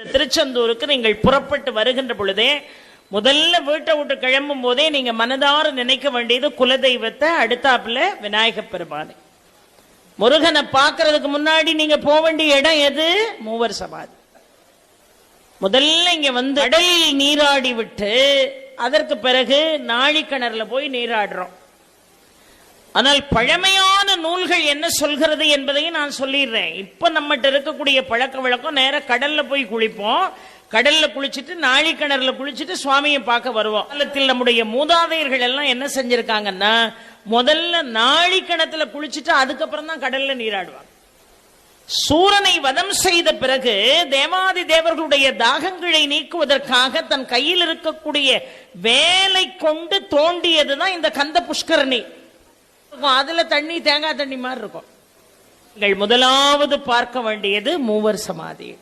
திருச்செந்தூருக்கு நீங்கள் புறப்பட்டு வருகின்ற பொழுதே முதல்ல வீட்டை விட்டு கிளம்பும் போதே நீங்க மனதார நினைக்க வேண்டியது குலதெய்வத்தை, அடுத்தாப்புல விநாயகப் பெருமானை. முருகனை பார்க்கறதுக்கு முன்னாடி நீங்க போக வேண்டிய இடம் எது? மூவர் சமாதி. முதல்ல இங்க வந்து கடல் நீராடி விட்டு அதற்கு பிறகு நாழிக்கிணறுல போய் நீராடுறோம். ஆனால் பழமையான நூல்கள் என்ன சொல்கிறது என்பதையும் நான் சொல்லிடுறேன். இப்ப நம்மகிட்ட இருக்கக்கூடிய பழக்க வழக்கம் நேர கடல்ல போய் குளிப்போம், கடல்ல குளிச்சுட்டு நாழிக்கிணறுல குளிச்சுட்டு சுவாமியை பார்க்க வருவோம். காலத்தில் நம்முடைய மூதாதையர்கள் எல்லாம் என்ன செஞ்சிருக்காங்கன்னா, முதல்ல நாழிக்கிணத்துல குளிச்சுட்டு அதுக்கப்புறம் தான் கடல்ல நீராடுவாங்க. சூரனை வதம் செய்த பிறகு தேவாதி தேவர்களுடைய தாகங்களை நீக்குவதற்காக தன் கையில் இருக்கக்கூடிய வேலை கொண்டு தோண்டியதுதான் இந்த கந்த புஷ்கரணி. அதுல தண்ணி தேங்காய் தண்ணி மாதிரி இருக்கும். முதலாவது பார்க்க வேண்டியது மூவர் சமாதி.